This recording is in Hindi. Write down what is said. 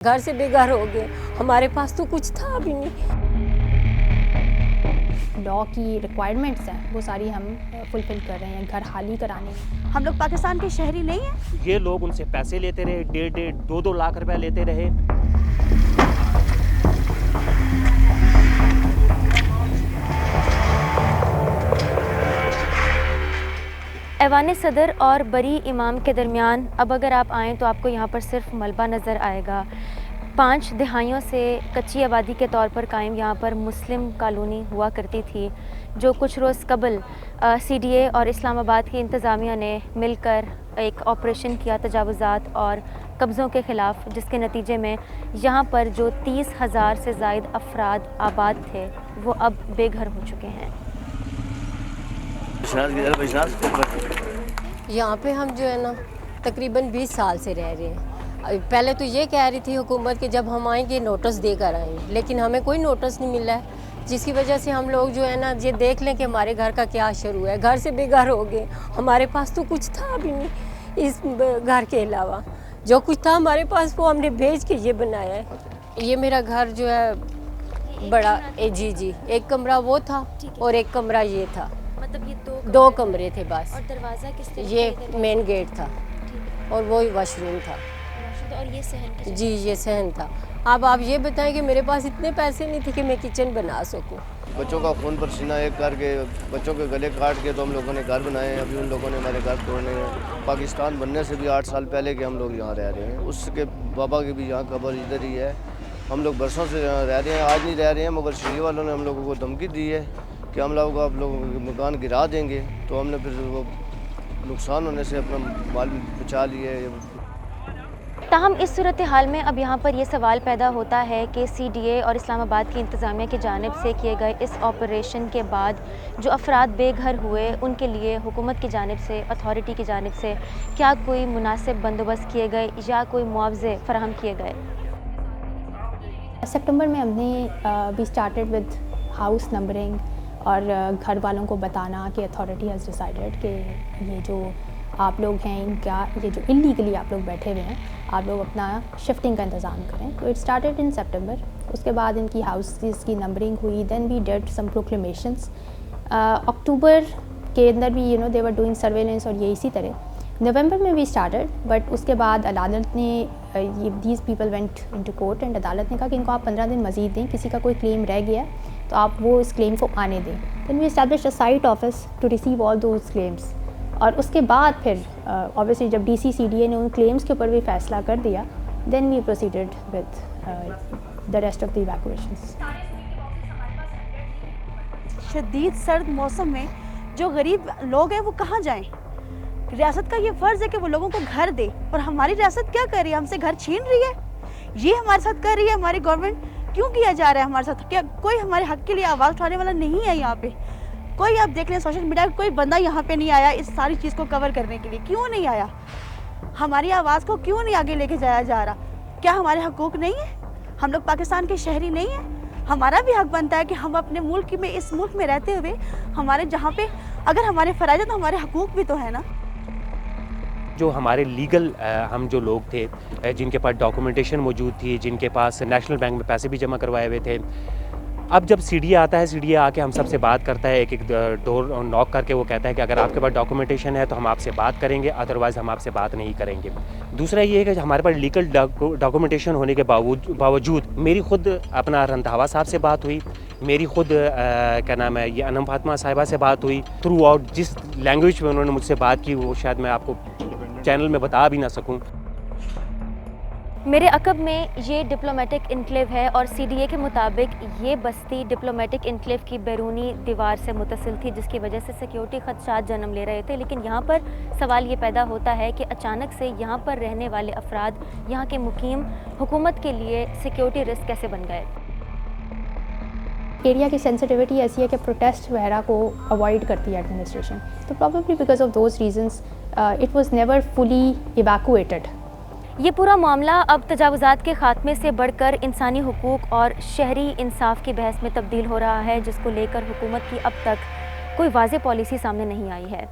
घर से बेघर हो गए, हमारे पास तो कुछ था भी नहीं। लॉ की रिक्वायरमेंट्स हैं वो सारी हम फुलफिल कर रहे हैं, घर हाली कराने। हम लोग पाकिस्तान के शहरी नहीं हैं। ये लोग उनसे पैसे लेते रहे, 1.5-2 लाख रुपए लेते रहे। ऐवान सदर और बरी इमाम के दरमियान अब अगर आप आएँ तो आपको यहाँ पर सिर्फ मलबा नज़र आएगा। 5 दिहाइयों से कच्ची आबादी के तौर पर कायम यहाँ पर मुस्लिम कॉलोनी हुआ करती थी, जो कुछ रोज़ कबल CDA और इस्लामाबाद की इंतज़ामिया ने मिलकर एक ऑपरेशन किया तजावुज़ात और कब्ज़ों के ख़िलाफ़, जिसके नतीजे में यहाँ पर जो 30,000 से ज़ायद अफराद आबाद थे वो अब बेघर हो चुके हैं। यहाँ पे हम जो है ना तकरीबन 20 साल से रह रहे हैं। पहले तो ये कह रही थी हुकूमत कि जब हम आएंगे नोटिस देकर आएंगे, लेकिन हमें कोई नोटिस नहीं मिला है, जिसकी वजह से हम लोग जो है ना ये देख लें कि हमारे घर का क्या शुरू है। घर से बेघर हो गए, हमारे पास तो कुछ था भी नहीं। इस घर के अलावा जो कुछ था हमारे पास वो हमने बेच के ये बनाया है। ये मेरा घर जो है बड़ा जी एक कमरा वो था और एक कमरा ये था, मतलब ये दो कमरे थे बस। और दरवाज़ा किस तरह? ये मेन गेट था और वो वॉशरूम था। और ये सहन जी ये सहन था। अब आप ये बताएं कि मेरे पास इतने पैसे नहीं थे कि मैं किचन बना सकूं। बच्चों का खून पसीना एक करके बच्चों के गले काट के तो हम लोगों ने घर बनाए हैं। अभी उन लोगों ने हमारे घर तोड़ने हैं। पाकिस्तान बनने से भी 8 साल पहले के हम लोग यहाँ रह रहे हैं। उसके बाबा की भी यहाँ कब्र इधर ही है। हम लोग बरसों से यहाँ रह रहे हैं, आज नहीं रह रहे हैं, मगर शहरी वालों ने हम लोगों को धमकी दी है कि हम लोगों को आप लोगों के मकान गिरा देंगे। तो हमने फिर वो नुकसान होने से अपना माल भी बचा लिए। ताहम इस सूरत हाल में अब यहाँ पर यह सवाल पैदा होता है कि CDA और इस्लामाबाद की इंतज़ामिया की जानिब से किए गए इस ऑपरेशन के बाद जो अफराद बेघर हुए उनके लिए हुकूमत की जानिब से, अथॉरिटी की जानिब से क्या कोई मुनासिब बंदोबस्त किए गए या कोई मुआवजे फराहम किए गए। सितंबर में हमने we started with house numbering और घर वालों को बताना कि अथॉरिटी हैज़ डिसाइडेड कि ये जो आप लोग हैं इनका ये जो इलीगली आप लोग बैठे हुए हैं, आप लोग अपना शिफ्टिंग का इंतज़ाम करें। तो इट स्टार्टेड इन सितंबर। उसके बाद इनकी हाउसेस की नंबरिंग हुई, देन वी डिड सम प्रोक्लेमेशंस। अक्टूबर के अंदर भी दे वर डूइंग सर्वेलेंस और ये इसी तरह। नवंबर में भी स्टार्टेड, बट उसके बाद अदालत ने ये these people went into court and अदालत ने कहा कि इनको आप 15 दिन मज़ीद दें, किसी का कोई क्लेम रह गया तो आप वो इस क्लेम को आने दें। Then we established a site office to receive all those claims. और उसके बाद फिर ऑब्वियसली जब DC CDA ने उन क्लेम्स के ऊपर भी फ़ैसला कर दिया, then we proceeded with the rest of the evacuations. शदीद सर्द मौसम में जो गरीब लोग हैं वो कहाँ जाएं? रियासत का ये फ़र्ज़ है कि वो लोगों को घर दे, और हमारी रियासत क्या कर रही है? हमसे घर छीन रही है। ये हमारे साथ कर रही है हमारी गवर्नमेंट। क्यों किया जा रहा है हमारे साथ? क्या कोई हमारे हक़ के लिए आवाज़ उठाने वाला नहीं है यहाँ पे? कोई आप देख लें सोशल मीडिया पर कोई बंदा यहाँ पे नहीं आया इस सारी चीज़ को कवर करने के लिए। क्यों नहीं आया? हमारी आवाज़ को क्यों नहीं आगे लेके जाया जा रहा? क्या हमारे हकूक़ नहीं है? हम लोग पाकिस्तान के शहरी नहीं हैं? हमारा भी हक बनता है कि हम अपने मुल्क में, इस मुल्क में रहते हुए हमारे जहाँ पे अगर हमारे फ़राइज़ तो हमारे हकूक़ भी तो है ना। जो हमारे लीगल हम जो लोग थे, जिनके पास डॉक्यूमेंटेशन मौजूद थी, जिनके पास नेशनल बैंक में पैसे भी जमा करवाए हुए थे, अब जब CDA आता है, CDA आके हम सबसे बात करता है, एक डोर नॉक करके वो कहता है कि अगर आपके पास डॉक्यूमेंटेशन है तो हम आपसे बात करेंगे, अदरवाइज़ हम आपसे बात नहीं करेंगे। दूसरा ये है कि हमारे पास लीगल डॉक्यूमेंटेशन होने के बावजूद मेरी ख़ुद अपना रंधावा साहब से बात हुई, मेरी ख़ुद क्या नाम है ये अनम फातिमा साहिबा से बात हुई। थ्रू आउट जिस लैंग्वेज में उन्होंने मुझसे बात की वो शायद मैं आपको चैनल में बता भी ना सकूं। मेरे अकब में ये डिप्लोमेटिक इनक्लेव है और CDA के मुताबिक ये बस्ती डिप्लोमेटिक इनक्लेव की बैरूनी दीवार से मुतसिल थी, जिसकी वजह से सिक्योरिटी खदशात जन्म ले रहे थे। लेकिन यहाँ पर सवाल ये पैदा होता है कि अचानक से यहाँ पर रहने वाले अफराद, यहाँ के मुकीम, हुकूमत के लिए सिक्योरिटी रिस्क कैसे बन गए। एरिया की सेंसिटिविटी ऐसी है कि प्रोटेस्ट वगैरह को अवॉइड करती है एडमिनिस्ट्रेशन। तो probably because of those reasons it was never fully evacuated. ये पूरा मामला अब तजावुज़ात के ख़ात्मे से बढ़कर इंसानी हुकूक और शहरी इंसाफ की बहस में तब्दील हो रहा है, जिसको लेकर हुकूमत की अब तक कोई वाज़ेह पॉलिसी सामने नहीं आई है।